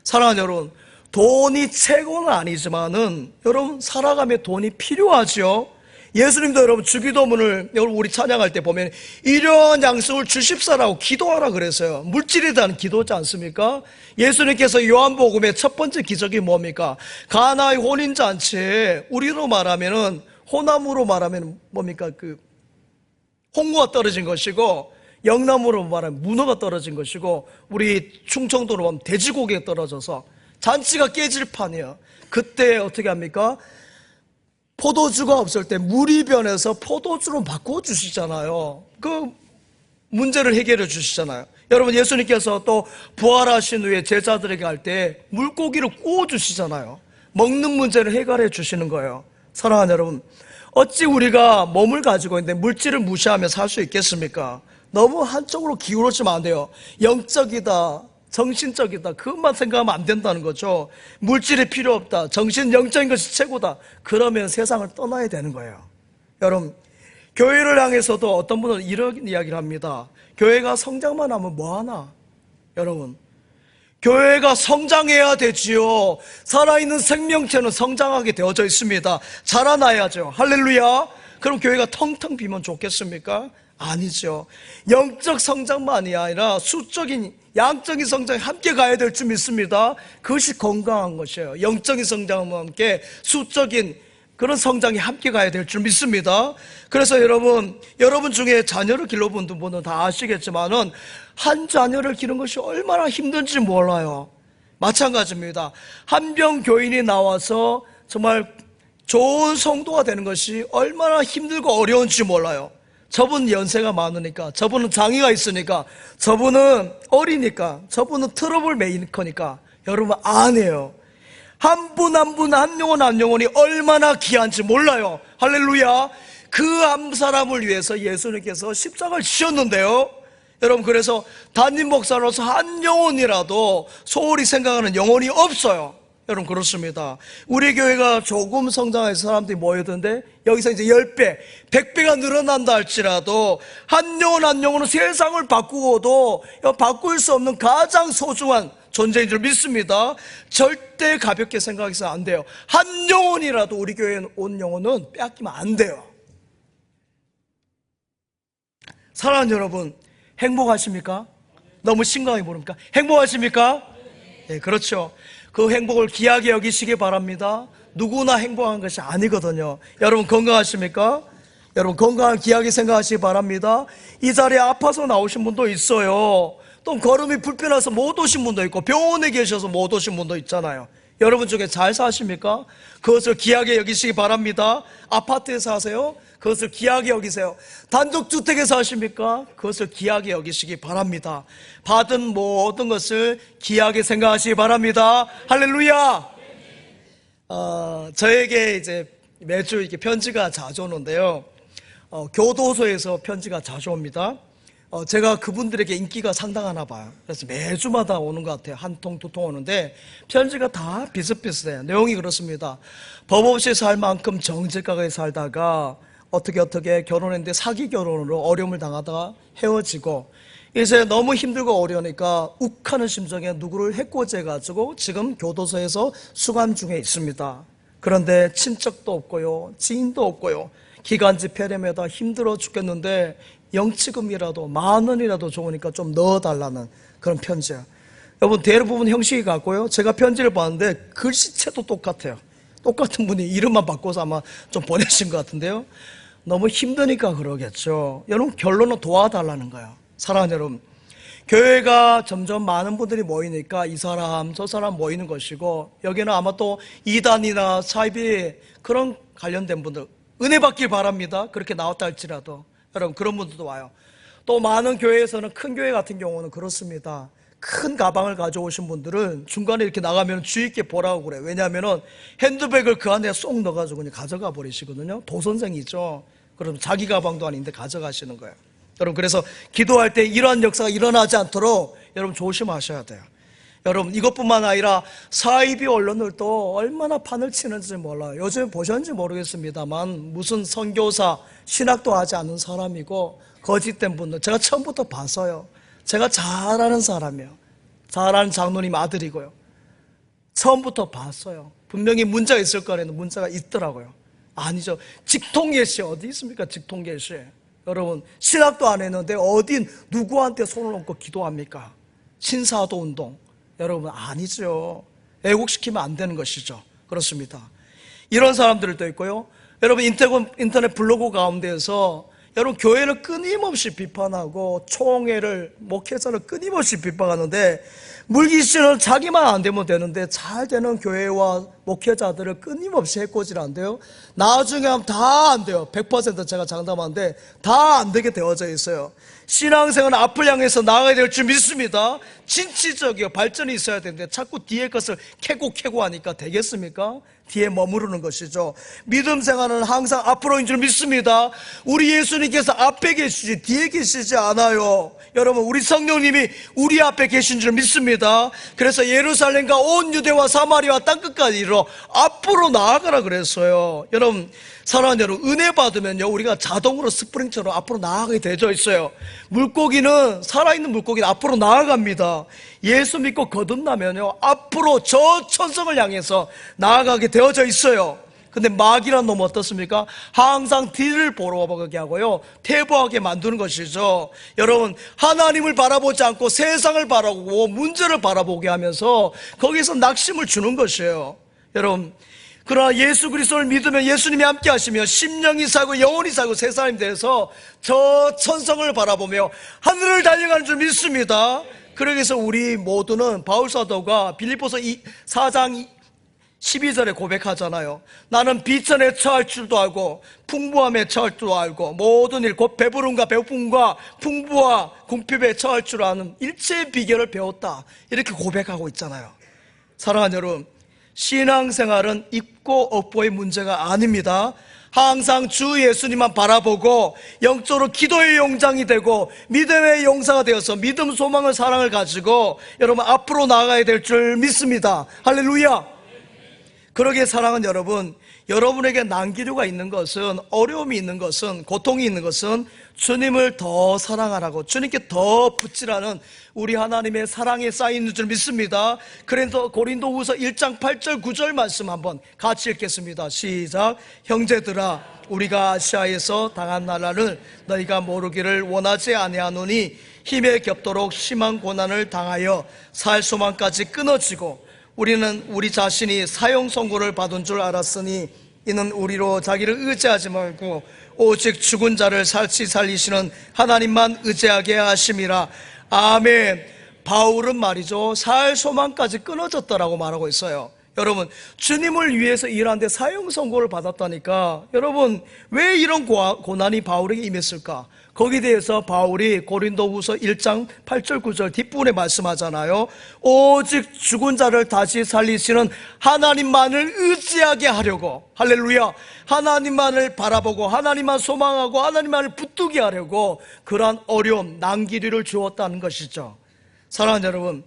사랑하는 여러분, 돈이 최고는 아니지만은 여러분, 살아가며 돈이 필요하죠. 예수님도 여러분, 주기도문을 여러분 우리 찬양할 때 보면 이러한 양식을 주십사라고 기도하라 그랬어요. 물질에 대한 기도지 않습니까? 예수님께서 요한복음의 첫 번째 기적이 뭡니까? 가나의 혼인잔치에 우리로 말하면은, 호남으로 말하면 뭡니까? 홍구가 떨어진 것이고, 영남으로 말하면 문어가 떨어진 것이고, 우리 충청도로 보면 돼지고기가 떨어져서 잔치가 깨질 판이에요. 그때 어떻게 합니까? 포도주가 없을 때 물이 변해서 포도주로 바꿔주시잖아요. 그 문제를 해결해 주시잖아요. 여러분, 예수님께서 또 부활하신 후에 제자들에게 할 때 물고기를 구워주시잖아요. 먹는 문제를 해결해 주시는 거예요. 사랑하는 여러분, 어찌 우리가 몸을 가지고 있는데 물질을 무시하며 살 수 있겠습니까? 너무 한쪽으로 기울어지면 안 돼요. 영적이다, 정신적이다, 그것만 생각하면 안 된다는 거죠. 물질이 필요 없다, 정신 영적인 것이 최고다, 그러면 세상을 떠나야 되는 거예요. 여러분, 교회를 향해서도 어떤 분은 이런 이야기를 합니다. 교회가 성장만 하면 뭐하나? 여러분, 교회가 성장해야 되지요. 살아있는 생명체는 성장하게 되어져 있습니다. 자라나야죠. 할렐루야. 그럼 교회가 텅텅 비면 좋겠습니까? 아니죠. 영적 성장만이 아니라 수적인, 양적인 성장이 함께 가야 될 줄 믿습니다. 그것이 건강한 것이에요. 영적인 성장과 함께 수적인 그런 성장이 함께 가야 될 줄 믿습니다. 그래서 여러분 중에 자녀를 길러본 분은 다 아시겠지만은, 한 자녀를 기르는 것이 얼마나 힘든지 몰라요. 마찬가지입니다. 한병 교인이 나와서 정말 좋은 성도가 되는 것이 얼마나 힘들고 어려운지 몰라요. 저분 연세가 많으니까, 저분은 장애가 있으니까, 저분은 어리니까, 저분은 트러블 메이커니까, 여러분 안 해요. 한 분 한 분, 한 영혼 한 영혼이 얼마나 귀한지 몰라요. 할렐루야. 그 한 사람을 위해서 예수님께서 십자가를 지셨는데요. 여러분, 그래서 담임 목사로서 한 영혼이라도 소홀히 생각하는 영혼이 없어요. 여러분, 그렇습니다. 우리 교회가 조금 성장해서 사람들이 모이던데 여기서 이제 10배, 100배가 늘어난다 할지라도 한 영혼 한 영혼은 세상을 바꾸고도 바꿀 수 없는 가장 소중한 존재인 줄 믿습니다. 절대 가볍게 생각해서 안 돼요. 한 영혼이라도 우리 교회에 온 영혼은 빼앗기면 안 돼요. 사랑하는 여러분, 행복하십니까? 너무 심각하게 모릅니까? 행복하십니까? 네, 그렇죠. 그 행복을 귀하게 여기시기 바랍니다. 누구나 행복한 것이 아니거든요. 여러분 건강하십니까? 여러분 건강을 귀하게 생각하시기 바랍니다. 이 자리에 아파서 나오신 분도 있어요. 또 걸음이 불편해서 못 오신 분도 있고 병원에 계셔서 못 오신 분도 있잖아요. 여러분 중에 잘 사십니까? 그것을 귀하게 여기시기 바랍니다. 아파트에 사세요? 그것을 귀하게 여기세요. 단독주택에 사십니까? 그것을 귀하게 여기시기 바랍니다. 받은 모든 것을 귀하게 생각하시기 바랍니다. 할렐루야! 저에게 이제 매주 이렇게 편지가 자주 오는데요. 교도소에서 편지가 자주 옵니다. 제가 그분들에게 인기가 상당하나 봐요. 그래서 매주마다 오는 것 같아요. 한 통, 두 통 오는데 편지가 다 비슷비슷해요. 내용이 그렇습니다. 법 없이 살 만큼 정직하게 살다가 어떻게 결혼했는데 사기 결혼으로 어려움을 당하다가 헤어지고 이제 너무 힘들고 어려우니까 욱하는 심정에 누구를 해코지해가지고 지금 교도소에서 수감 중에 있습니다. 그런데 친척도 없고요, 지인도 없고요, 기간지 폐렴에다 힘들어 죽겠는데 영치금이라도 10,000원이라도 좋으니까 좀 넣어달라는 그런 편지예요. 여러분, 대부분 형식이 같고요. 제가 편지를 봤는데 글씨체도 똑같아요. 똑같은 분이 이름만 바꿔서 아마 좀 보내신 것 같은데요. 너무 힘드니까 그러겠죠. 여러분, 결론은 도와달라는 거예요. 사랑하는 여러분, 교회가 점점 많은 분들이 모이니까 이 사람 저 사람 모이는 것이고, 여기는 아마 또 이단이나 사이비 그런 관련된 분들 은혜 받길 바랍니다. 그렇게 나왔다 할지라도 여러분, 그런 분들도 와요. 또 많은 교회에서는, 큰 교회 같은 경우는 그렇습니다. 큰 가방을 가져오신 분들은 중간에 이렇게 나가면 주의 있게 보라고 그래요. 왜냐하면 핸드백을 그 안에 쏙 넣어가지고 그냥 가져가 버리시거든요. 도선생이죠. 그럼 자기 가방도 아닌데 가져가시는 거예요. 여러분, 그래서 기도할 때 이러한 역사가 일어나지 않도록 여러분 조심하셔야 돼요. 여러분, 이것뿐만 아니라 사이비 언론들도 얼마나 판을 치는지 몰라요. 요즘 보셨는지 모르겠습니다만 무슨 선교사, 신학도 하지 않은 사람이고 거짓된 분들 제가 처음부터 봤어요. 제가 잘 아는 사람이에요. 잘 아는 장로님 아들이고요. 처음부터 봤어요. 분명히 문제가 있을 거라는 문제가 있더라고요. 아니죠. 직통계시 어디 있습니까? 직통계시. 여러분, 신학도 안 했는데 어디 누구한테 손을 얹고 기도합니까? 신사도 운동. 여러분, 아니죠. 애국시키면 안 되는 것이죠. 그렇습니다. 이런 사람들도 있고요. 여러분, 인터넷 블로그 가운데에서 여러분, 교회를 끊임없이 비판하고 총회를, 목회자를 끊임없이 비판하는데 물귀신은 자기만 안 되면 되는데 잘 되는 교회와 목회자들을 끊임없이 해코지를 나중에 하면 다 안 돼요. 100% 제가 장담하는데 다 안 되게 되어져 있어요. 신앙생활은 앞을 향해서 나아가야 될 줄 믿습니다. 진취적이요, 발전이 있어야 되는데 자꾸 뒤에 것을 캐고 하니까 되겠습니까? 뒤에 머무르는 것이죠. 믿음 생활은 항상 앞으로인 줄 믿습니다. 우리 예수님께서 앞에 계시지 뒤에 계시지 않아요. 여러분, 우리 성령님이 우리 앞에 계신 줄 믿습니다. 그래서 예루살렘과 온 유대와 사마리아 땅끝까지 이르러 앞으로 나아가라 그랬어요. 여러분, 사랑하는 여러분, 은혜 받으면요, 우리가 자동으로 스프링처럼 앞으로 나아가게 되어 있어요. 물고기는, 살아있는 물고기는 앞으로 나아갑니다. 예수 믿고 거듭나면요, 앞으로 저 천성을 향해서 나아가게 되어져 있어요. 근데 마귀란 놈은 어떻습니까? 항상 뒤를 보러 가게 하고요, 퇴보하게 만드는 것이죠. 여러분, 하나님을 바라보지 않고 세상을 바라보고 문제를 바라보게 하면서 거기서 낙심을 주는 것이에요. 여러분, 그러나 예수 그리스도를 믿으면 예수님이 함께 하시며 심령이 살고 영혼이 살고 새 사람이 돼서 저 천성을 바라보며 하늘을 달려가는 줄 믿습니다. 그래서 우리 모두는 바울사도가 빌립보서 4장 12절에 고백하잖아요. 나는 비천에 처할 줄도 알고 풍부함에 처할 줄도 알고 모든 일 곧 배부름과 배고픔과 풍부와 궁핍에 처할 줄 아는 일체의 비결을 배웠다, 이렇게 고백하고 있잖아요. 사랑하는 여러분, 신앙생활은 있고 없고의 문제가 아닙니다. 항상 주 예수님만 바라보고 영적으로 기도의 용장이 되고 믿음의 용사가 되어서 믿음, 소망을, 사랑을 가지고 여러분 앞으로 나아가야 될 줄 믿습니다. 할렐루야. 그러기에 사랑하는 여러분, 여러분에게 난기류가 있는 것은, 어려움이 있는 것은, 고통이 있는 것은 주님을 더 사랑하라고, 주님께 더 붙이라는 우리 하나님의 사랑에 쌓이는 줄 믿습니다. 그래서 고린도후서 1장 8절 9절 말씀 한번 같이 읽겠습니다. 시작. 형제들아, 우리가 아시아에서 당한 나라를 너희가 모르기를 원하지 아니하노니 힘에 겹도록 심한 고난을 당하여 살 소망까지 끊어지고 우리는 우리 자신이 사형 선고를 받은 줄 알았으니 이는 우리로 자기를 의지하지 말고 오직 죽은 자를 살치 살리시는 하나님만 의지하게 하심이라. 아멘. 바울은 말이죠, 살 소망까지 끊어졌다라고 말하고 있어요. 여러분, 주님을 위해서 일하는데 사형 선고를 받았다니까, 여러분 왜 이런 고난이 바울에게 임했을까? 거기에 대해서 바울이 고린도후서 1장 8절 9절 뒷부분에 말씀하잖아요. 오직 죽은 자를 다시 살리시는 하나님만을 의지하게 하려고, 할렐루야, 하나님만을 바라보고 하나님만 소망하고 하나님만을 붙들게 하려고 그러한 어려움, 난기류를 주었다는 것이죠. 사랑하는 여러분,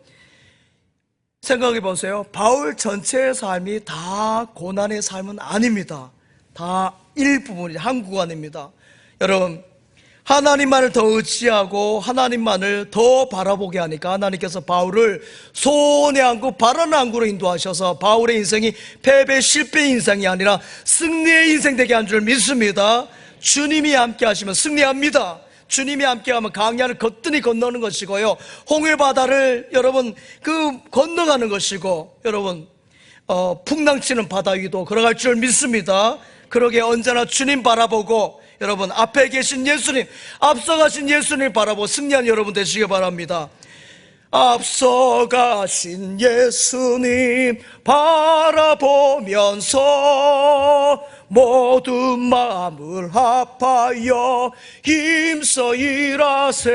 생각해 보세요. 바울 전체의 삶이 다 고난의 삶은 아닙니다. 다 일부분이 한 구간입니다. 여러분, 하나님만을 더 의지하고 하나님만을 더 바라보게 하니까 하나님께서 바울을 소원의 항구, 바라는 항구로 인도하셔서 바울의 인생이 패배, 실패의 인생이 아니라 승리의 인생 되게 한 줄 믿습니다. 주님이 함께 하시면 승리합니다. 주님이 함께하면 강야를 거뜬히 건너는 것이고요, 홍해바다를 여러분 건너가는 것이고, 여러분 풍랑치는 바다 위도 걸어갈 줄 믿습니다. 그러기에 언제나 주님 바라보고 여러분 앞에 계신 예수님, 앞서가신 예수님 바라보고 승리한 여러분 되시기 바랍니다. 앞서가신 예수님 바라보면서 모든 마음을 합하여 힘써 일하세.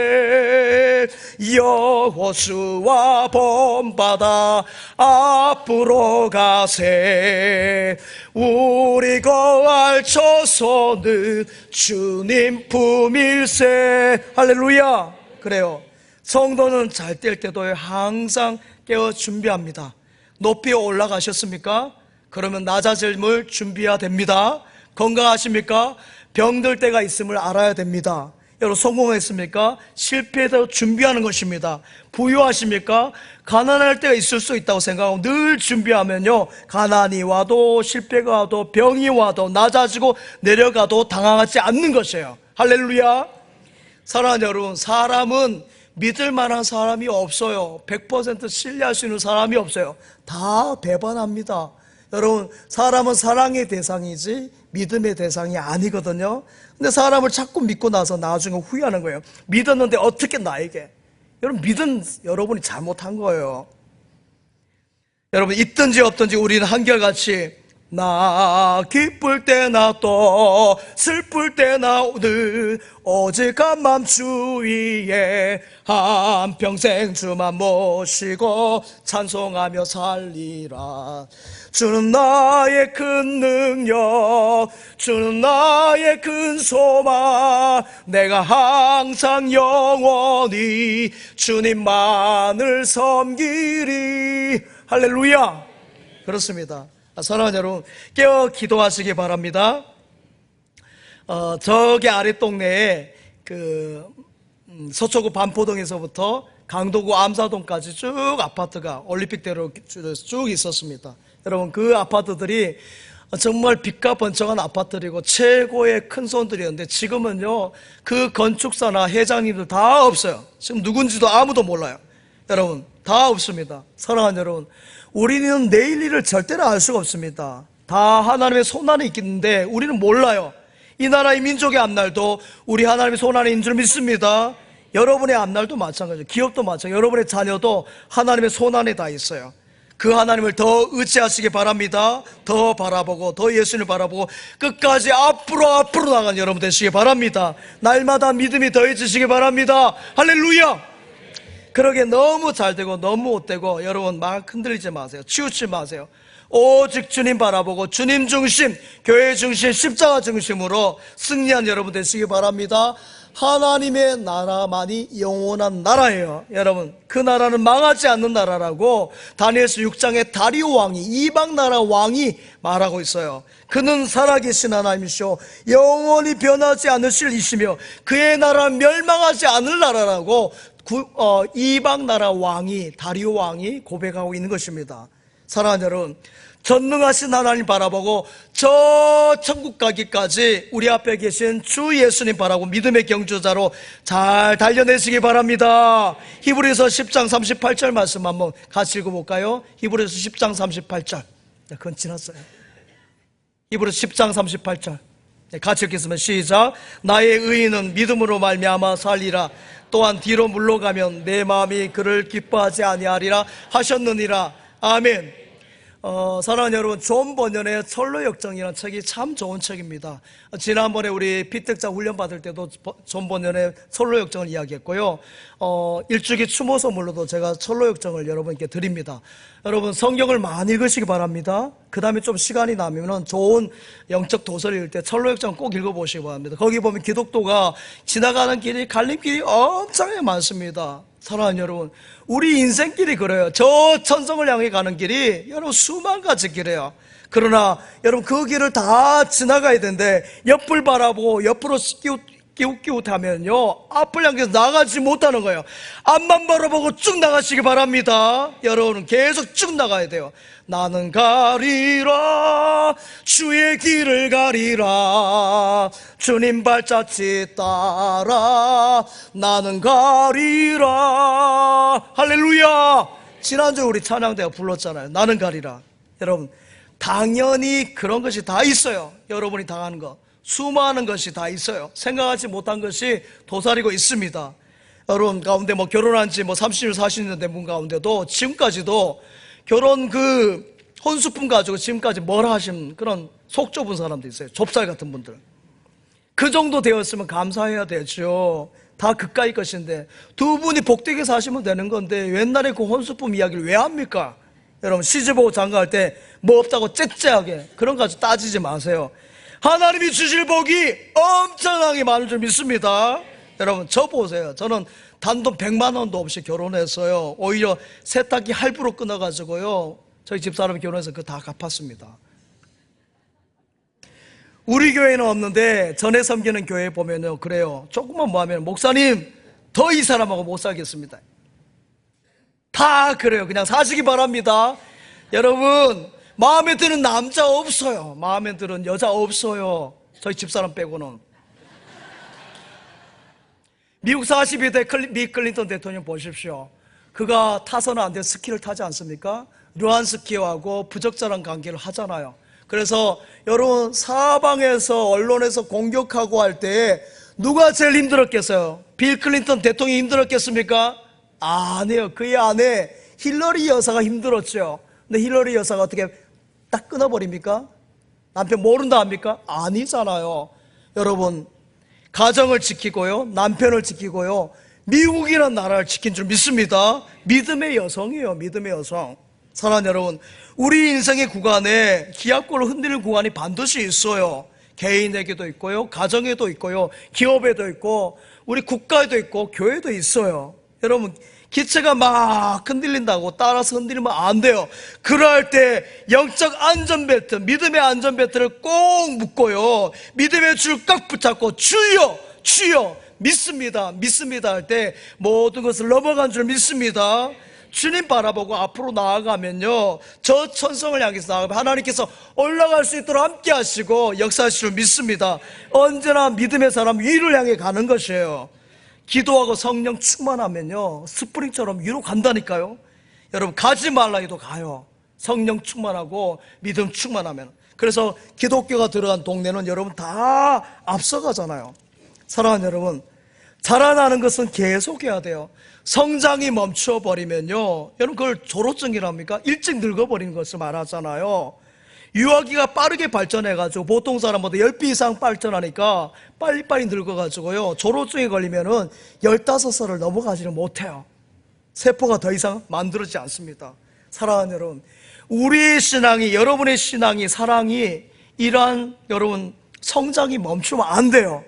여호수아 본바다 앞으로 가세. 우리 거할 처소는 주님 품일세. 할렐루야. 그래요, 성도는 잘 뗄 때도 항상 깨어 준비합니다. 높이 올라가셨습니까? 그러면 낮아짐을 준비해야 됩니다. 건강하십니까? 병들 때가 있음을 알아야 됩니다. 여러분, 성공했습니까? 실패해서 준비하는 것입니다. 부유하십니까? 가난할 때가 있을 수 있다고 생각하고 늘 준비하면요, 가난이 와도 실패가 와도 병이 와도 낮아지고 내려가도 당황하지 않는 것이에요. 할렐루야. 사랑하는 여러분, 사람은 믿을 만한 사람이 없어요. 100% 신뢰할 수 있는 사람이 없어요. 다 배반합니다. 여러분, 사람은 사랑의 대상이지 믿음의 대상이 아니거든요. 근데 사람을 자꾸 믿고 나서 나중에 후회하는 거예요. 믿었는데 어떻게 나에게. 여러분, 믿은 여러분이 잘못한 거예요. 여러분, 있든지 없든지 우리는 한결같이 나 기쁠 때나 또 슬플 때나 늘 오직 한맘 주 위에 한평생 주만 모시고 찬송하며 살리라. 주는 나의 큰 능력, 주는 나의 큰 소망, 내가 항상 영원히 주님만을 섬기리. 할렐루야. 그렇습니다. 사랑하는 여러분, 깨어 기도하시기 바랍니다. 저기 아랫동네에 서초구 반포동에서부터 강도구 암사동까지 쭉 아파트가 올림픽대로 쭉 있었습니다. 여러분, 그 아파트들이 정말 빛과 번쩍한 아파트들이고 최고의 큰 손들이었는데 지금은요, 그 건축사나 회장님들 다 없어요. 지금 누군지도 아무도 몰라요. 여러분, 다 없습니다. 사랑하는 여러분, 우리는 내일 일을 절대로 알 수가 없습니다. 다 하나님의 손 안에 있겠는데 우리는 몰라요. 이 나라의 민족의 앞날도 우리 하나님의 손 안에 있는 줄 믿습니다. 여러분의 앞날도 마찬가지예요. 기업도 마찬가지예요. 여러분의 자녀도 하나님의 손 안에 다 있어요. 그 하나님을 더 의지하시기 바랍니다. 더 바라보고, 더 예수님을 바라보고 끝까지 앞으로 나가는 여러분 되시기 바랍니다. 날마다 믿음이 더해지시기 바랍니다. 할렐루야. 그러게 너무 잘 되고 너무 못되고 여러분 막 흔들리지 마세요. 치우치 마세요. 오직 주님 바라보고 주님 중심, 교회 중심, 십자가 중심으로 승리한 여러분 되시기 바랍니다. 하나님의 나라만이 영원한 나라예요. 여러분, 그 나라는 망하지 않는 나라라고 다니엘서 6장에 다리오 왕이, 이방 나라 왕이 말하고 있어요. 그는 살아계신 하나님이시오 영원히 변하지 않으실 이시며 그의 나라는 멸망하지 않을 나라라고 이방 나라 왕이, 다리오 왕이 고백하고 있는 것입니다. 사랑하는 여러분, 전능하신 하나님 바라보고 저 천국 가기까지 우리 앞에 계신 주 예수님 바라고 믿음의 경주자로 잘 달려내시기 바랍니다. 히브리서 10장 38절 말씀 한번 같이 읽어볼까요? 히브리서 10장 38절. 그건 지났어요. 히브리서 10장 38절. 같이 읽겠습니다. 시작. 나의 의인은 믿음으로 말미암아 살리라. 또한 뒤로 물러가면 내 마음이 그를 기뻐하지 아니하리라 하셨느니라. 아멘. 사랑하는 여러분, 존 버년의 철로역정이라는 책이 참 좋은 책입니다. 지난번에 우리 피택자 훈련 받을 때도 존 버년의 철로역정을 이야기했고요. 일주기 추모 선물로도 제가 철로역정을 여러분께 드립니다. 여러분, 성경을 많이 읽으시기 바랍니다. 그 다음에 좀 시간이 나면 좋은 영적 도서를 읽을 때 철로역정 꼭 읽어보시기 바랍니다. 거기 보면 기독교가 지나가는 길이, 갈림길이 엄청 많습니다. 사랑하는 여러분, 우리 인생길이 그래요. 저 천성을 향해 가는 길이 여러분 수만 가지 길이에요. 그러나 여러분 그 길을 다 지나가야 되는데 옆을 바라보고 옆으로 끼웃끼웃하면요 앞을 향해서 나가지 못하는 거예요. 앞만 바라보고 쭉 나가시기 바랍니다. 여러분은 계속 쭉 나가야 돼요. 나는 가리라 주의 길을 가리라 주님 발자취 따라 나는 가리라. 할렐루야. 지난주에 우리 찬양대가 불렀잖아요. 나는 가리라. 여러분 당연히 그런 것이 다 있어요. 여러분이 당하는 거 수많은 것이 다 있어요. 생각하지 못한 것이 도사리고 있습니다. 여러분 가운데 결혼한 지 30년 40년 된 분 가운데도 지금까지도 결혼 혼수품 가지고 지금까지 뭐라 하신 그런 속 좁은 사람도 있어요. 좁쌀 같은 분들. 그 정도 되었으면 감사해야 되죠. 다 그까이 것인데 두 분이 복되게 사시면 되는 건데 옛날에 그 혼수품 이야기를 왜 합니까? 여러분 시집오고 장가갈 때 뭐 없다고 째째하게 그런 거 가지고 따지지 마세요. 하나님이 주실 복이 엄청나게 많은 줄 믿습니다. 여러분 저 보세요. 저는 단돈 100만 원도 없이 결혼했어요. 오히려 세탁기 할부로 끊어가지고요 저희 집사람이 결혼해서 그거 다 갚았습니다. 우리 교회는 없는데 전에 섬기는 교회 보면요 그래요. 조금만 뭐 하면 목사님 더 이 사람하고 못 살겠습니다. 다 그래요. 그냥 사시기 바랍니다. 여러분 마음에 드는 남자 없어요. 마음에 드는 여자 없어요. 저희 집사람 빼고는. 미국 42대 미 클린턴 대통령 보십시오. 그가 타서는 안 돼 스키를 타지 않습니까? 르완스키하고 부적절한 관계를 하잖아요. 그래서 여러분 사방에서 언론에서 공격하고 할 때 누가 제일 힘들었겠어요? 빌 클린턴 대통령이 힘들었겠습니까? 아니에요. 그의 아내 힐러리 여사가 힘들었죠. 근데 힐러리 여사가 어떻게 딱 끊어버립니까? 남편 모른다 합니까? 아니잖아요. 여러분 가정을 지키고요 남편을 지키고요 미국이라는 나라를 지킨 줄 믿습니다. 믿음의 여성이에요. 믿음의 여성. 사랑하는 여러분, 우리 인생의 구간에 기약골을 흔들리는 구간이 반드시 있어요. 개인에게도 있고요 가정에도 있고요 기업에도 있고 우리 국가에도 있고 교회도 있어요. 여러분 기체가 막 흔들린다고 따라서 흔들리면 안 돼요. 그럴 때 영적 안전벨트, 믿음의 안전벨트를 꼭 묶고요 믿음의 줄 꽉 붙잡고 주여 주여 믿습니다 믿습니다 할 때 모든 것을 넘어간 줄 믿습니다. 주님 바라보고 앞으로 나아가면요 저 천성을 향해서 나아가면 하나님께서 올라갈 수 있도록 함께 하시고 역사하실 줄 믿습니다. 언제나 믿음의 사람 위를 향해 가는 것이에요. 기도하고 성령 충만하면요 스프링처럼 위로 간다니까요. 여러분 가지 말라 해도 가요. 성령 충만하고 믿음 충만하면. 그래서 기독교가 들어간 동네는 여러분 다 앞서가잖아요. 사랑하는 여러분, 자라나는 것은 계속해야 돼요. 성장이 멈춰버리면요 여러분 그걸 조로증이랍니까? 일찍 늙어버리는 것을 말하잖아요. 유아기가 빠르게 발전해가지고 보통 사람보다 10배 이상 발전하니까 빨리빨리 늙어가지고요 조로증에 걸리면은 15살을 넘어가지를 못해요. 세포가 더 이상 만들어지지 않습니다. 사랑하는 여러분, 우리의 신앙이, 여러분의 신앙이, 사랑이 이러한 여러분 성장이 멈추면 안 돼요.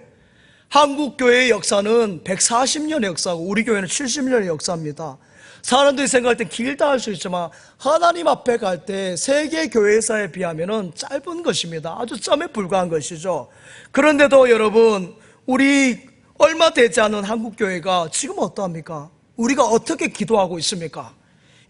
한국교회의 역사는 140년의 역사고 우리 교회는 70년의 역사입니다. 사람들이 생각할 땐 길다 할 수 있지만 하나님 앞에 갈 때 세계 교회사에 비하면 짧은 것입니다. 아주 점에 불과한 것이죠. 그런데도 여러분, 우리 얼마 되지 않은 한국교회가 지금 어떠합니까? 우리가 어떻게 기도하고 있습니까?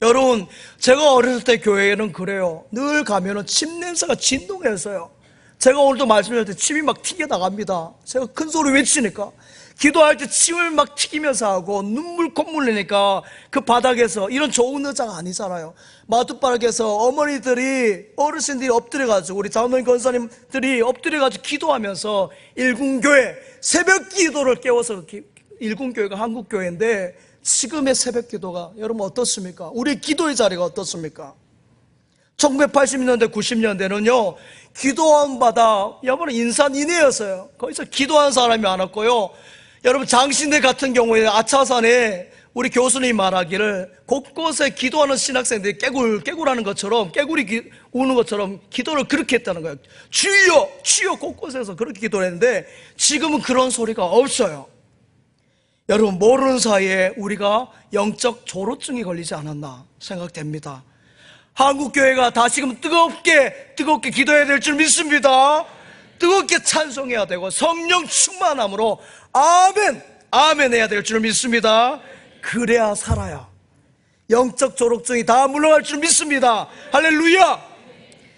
여러분, 제가 어렸을 때 교회에는 그래요. 늘 가면은 침 냄새가 진동해서요. 제가 오늘도 말씀드릴 때 침이 막 튀겨 나갑니다. 제가 큰 소리 외치니까. 기도할 때 침을 막 튀기면서 하고 눈물 콧물 내니까 그 바닥에서, 이런 좋은 의자가 아니잖아요. 마룻바닥에서 어머니들이, 어르신들이 엎드려가지고, 우리 장로님 권사님들이 엎드려가지고 기도하면서 일군교회 새벽 기도를 깨워서, 일군교회가 한국교회인데 지금의 새벽 기도가 여러분 어떻습니까? 우리 기도의 자리가 어떻습니까? 1980년대 90년대는요 기도원 바다 여러분 인산인해였어요. 거기서 기도한 사람이 많았고요. 여러분 장신대 같은 경우에 아차산에 우리 교수님이 말하기를 곳곳에 기도하는 신학생들이 깨굴하는 것처럼, 깨굴이 우는 것처럼 기도를 그렇게 했다는 거예요. 주여 주여 곳곳에서 그렇게 기도를 했는데 지금은 그런 소리가 없어요. 여러분, 모르는 사이에 우리가 영적 조로증이 걸리지 않았나 생각됩니다. 한국교회가 다시금 뜨겁게 기도해야 될 줄 믿습니다. 뜨겁게 찬송해야 되고 성령 충만함으로 아멘 아멘 해야 될 줄 믿습니다. 그래야 살아요. 영적 조로증이 다 물러갈 줄 믿습니다. 할렐루야.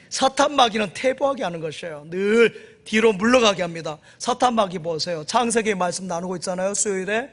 사탄 마귀는 퇴보하게 하는 것이에요. 늘 뒤로 물러가게 합니다. 사탄 마귀 보세요. 창세기 말씀 나누고 있잖아요, 수요일에.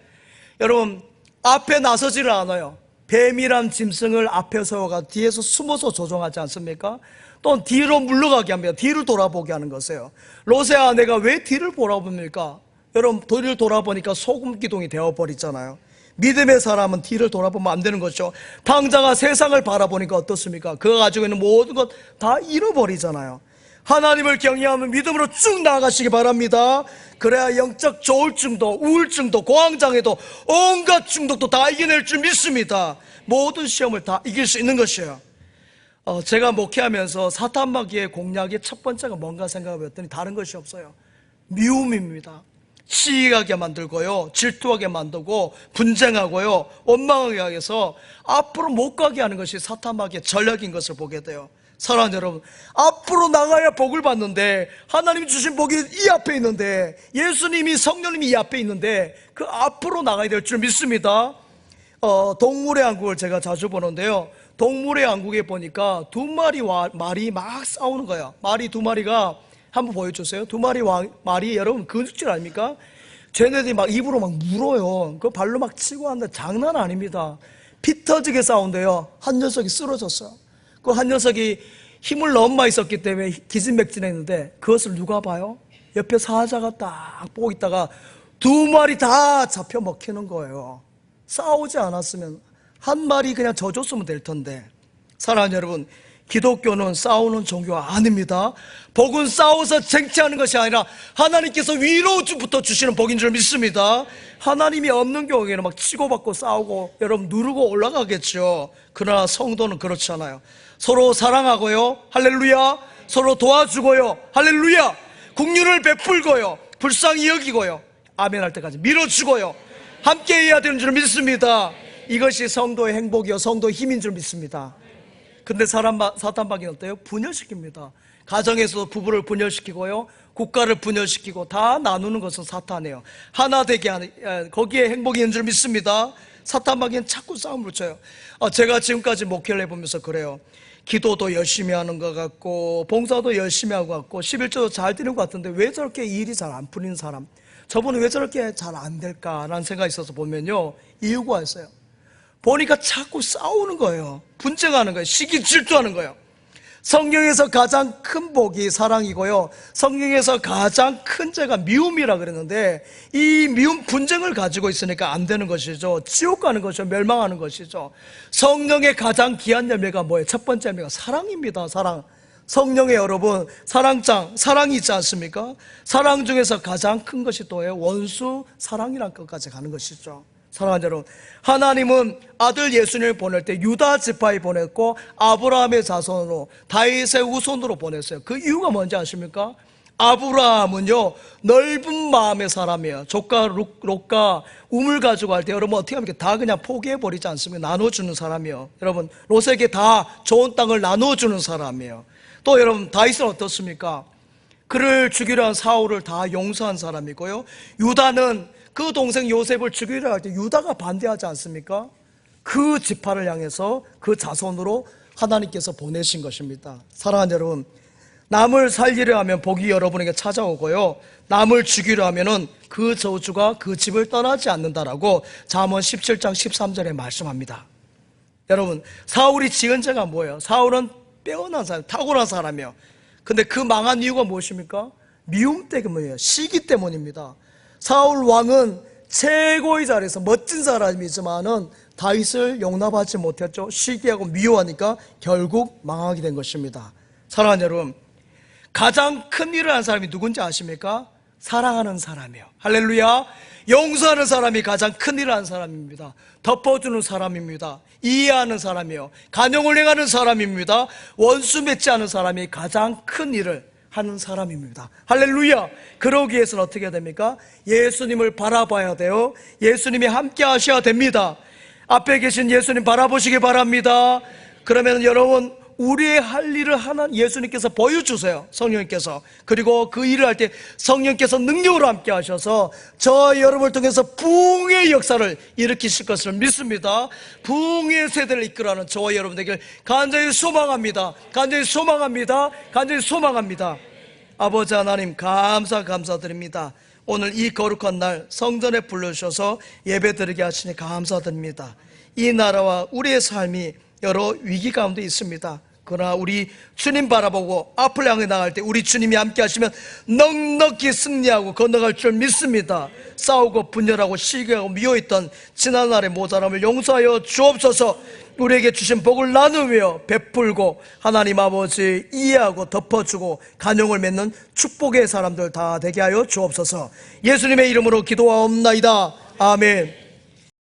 여러분, 앞에 나서지를 않아요. 뱀이란 짐승을 앞에 세워가 뒤에서 숨어서 조종하지 않습니까? 또 뒤로 물러가게 합니다. 뒤를 돌아보게 하는 것이에요. 롯의 아내가 왜 뒤를 돌아봅니까? 여러분, 뒤를 돌아보니까 소금 기둥이 되어버리잖아요. 믿음의 사람은 뒤를 돌아보면 안 되는 거죠. 방자가 세상을 바라보니까 어떻습니까? 그가 가지고 있는 모든 것 다 잃어버리잖아요. 하나님을 경외하면 믿음으로 쭉 나아가시기 바랍니다. 그래야 영적 조울증도, 우울증도, 공황장애도, 온갖 중독도 다 이겨낼 줄 믿습니다. 모든 시험을 다 이길 수 있는 것이에요. 제가 목회하면서 사탄 마귀의 공략의 첫 번째가 뭔가 생각해봤더니 다른 것이 없어요. 미움입니다. 시기하게 만들고요, 질투하게 만들고, 분쟁하고요, 원망하게 해서 앞으로 못 가게 하는 것이 사탄 마귀의 전략인 것을 보게 돼요. 사랑하는 여러분, 앞으로 나가야 복을 받는데, 하나님이 주신 복이 이 앞에 있는데, 예수님이, 성령님이 이 앞에 있는데 그 앞으로 나가야 될 줄 믿습니다. 동물의 왕국을 제가 자주 보는데요, 동물의 왕국에 보니까 두 마리 말이 막 싸우는 거예요. 말이 두 마리가, 한번 보여주세요. 두 마리 말이 여러분 근육질 아닙니까? 쟤네들이 막 입으로 막 물어요. 그 발로 막 치고 하는데 장난 아닙니다. 피 터지게 싸운데요, 한 녀석이 쓰러졌어요. 그 한 녀석이 힘을 너무 많이 썼기 때문에 기진맥진했는데 그것을 누가 봐요? 옆에 사자가 딱 보고 있다가 두 마리 다 잡혀 먹히는 거예요. 싸우지 않았으면 한 마리 그냥 져줬으면 될 텐데. 사랑하는 여러분, 기독교는 싸우는 종교가 아닙니다. 복은 싸워서 쟁취하는 것이 아니라 하나님께서 위로부터 주시는 복인 줄 믿습니다. 하나님이 없는 경우에는 막 치고받고 싸우고 여러분 누르고 올라가겠죠. 그러나 성도는 그렇지 않아요. 서로 사랑하고요, 할렐루야. 서로 도와주고요, 할렐루야. 긍휼을 베풀고요, 불쌍히 여기고요, 아멘 할 때까지 밀어주고요, 함께 해야 되는 줄 믿습니다. 이것이 성도의 행복이요, 성도의 힘인 줄 믿습니다. 근데 사탄 마귀는 어때요? 분열시킵니다. 가정에서 부부를 분열시키고요, 국가를 분열시키고 다 나누는 것은 사탄이에요. 하나 되게 하는, 거기에 행복이 있는 줄 믿습니다. 사탄 마귀는 자꾸 싸움을 쳐요. 제가 지금까지 목회를 해보면서 그래요. 기도도 열심히 하는 것 같고 봉사도 열심히 하고 같고 11조도 잘 드리는 것 같은데 왜 저렇게 일이 잘 안 풀리는 사람, 저분은 왜 저렇게 잘 안 될까라는 생각이 있어서 보면요, 이유가 있어요. 보니까 자꾸 싸우는 거예요. 분쟁하는 거예요. 시기 질투하는 거예요. 성경에서 가장 큰 복이 사랑이고요, 성경에서 가장 큰 죄가 미움이라 그랬는데 이 미움, 분쟁을 가지고 있으니까 안 되는 것이죠. 지옥 가는 것이죠. 멸망하는 것이죠. 성령의 가장 귀한 열매가 뭐예요? 첫 번째 열매가 사랑입니다. 사랑. 성령의 여러분, 사랑장, 사랑이 있지 않습니까? 사랑 중에서 가장 큰 것이 또예요, 원수 사랑이란 것까지 가는 것이죠. 사랑하는 여러분, 하나님은 아들 예수님을 보낼 때 유다 지파에 보냈고 아브라함의 자손으로 다윗의 후손으로 보냈어요. 그 이유가 뭔지 아십니까? 아브라함은요 넓은 마음의 사람이에요. 조카 롯과 우물 가지고 할 때 여러분 어떻게 합니까? 다 그냥 포기해버리지 않습니까? 나눠주는 사람이에요. 여러분 롯에게 다 좋은 땅을 나눠주는 사람이에요. 또 여러분 다윗은 어떻습니까? 그를 죽이려 한 사울을 다 용서한 사람이고요, 유다는 그 동생 요셉을 죽이려 할 때 유다가 반대하지 않습니까? 그 지파를 향해서 그 자손으로 하나님께서 보내신 것입니다. 사랑하는 여러분, 남을 살리려 하면 복이 여러분에게 찾아오고요, 남을 죽이려 하면은 그 저주가 그 집을 떠나지 않는다라고 잠언 17장 13절에 말씀합니다. 여러분, 사울이 지은 죄가 뭐예요? 사울은 빼어난 사람, 탁월한 사람이에요. 근데 그 망한 이유가 무엇입니까? 미움 때문이에요. 시기 때문입니다. 사울 왕은 최고의 자리에서 멋진 사람이지만은 다윗을 용납하지 못했죠. 시기하고 미워하니까 결국 망하게 된 것입니다. 사랑하는 여러분, 가장 큰 일을 한 사람이 누군지 아십니까? 사랑하는 사람이에요. 할렐루야. 용서하는 사람이 가장 큰 일을 한 사람입니다. 덮어주는 사람입니다. 이해하는 사람이요, 간용을 행하는 사람입니다. 원수 맺지 않은 사람이 가장 큰 일을 하는 사람입니다. 할렐루야. 그러기 위해서는 어떻게 해야 됩니까? 예수님을 바라봐야 돼요. 예수님이 함께 하셔야 됩니다. 앞에 계신 예수님 바라보시기 바랍니다. 그러면 여러분, 우리의 할 일을 하나님 예수님께서 보여주세요. 성령님께서. 그리고 그 일을 할 때 성령께서 능력으로 함께 하셔서 저 여러분을 통해서 부흥의 역사를 일으키실 것을 믿습니다. 부흥의 세대를 이끌어가는 저와 여러분 되길 간절히 소망합니다. 간절히 소망합니다. 간절히 소망합니다. 아버지 하나님, 감사드립니다. 오늘 이 거룩한 날 성전에 불러주셔서 예배드리게 하시니 감사드립니다. 이 나라와 우리의 삶이 여러 위기 가운데 있습니다. 그러나 우리 주님 바라보고 앞을 향해 나갈 때 우리 주님이 함께 하시면 넉넉히 승리하고 건너갈 줄 믿습니다. 싸우고 분열하고 시기하고 미워했던 지난날의 모자람을 용서하여 주옵소서. 우리에게 주신 복을 나누며 베풀고 하나님 아버지 이해하고 덮어주고 간용을 맺는 축복의 사람들 다 되게 하여 주옵소서. 예수님의 이름으로 기도하옵나이다. 아멘.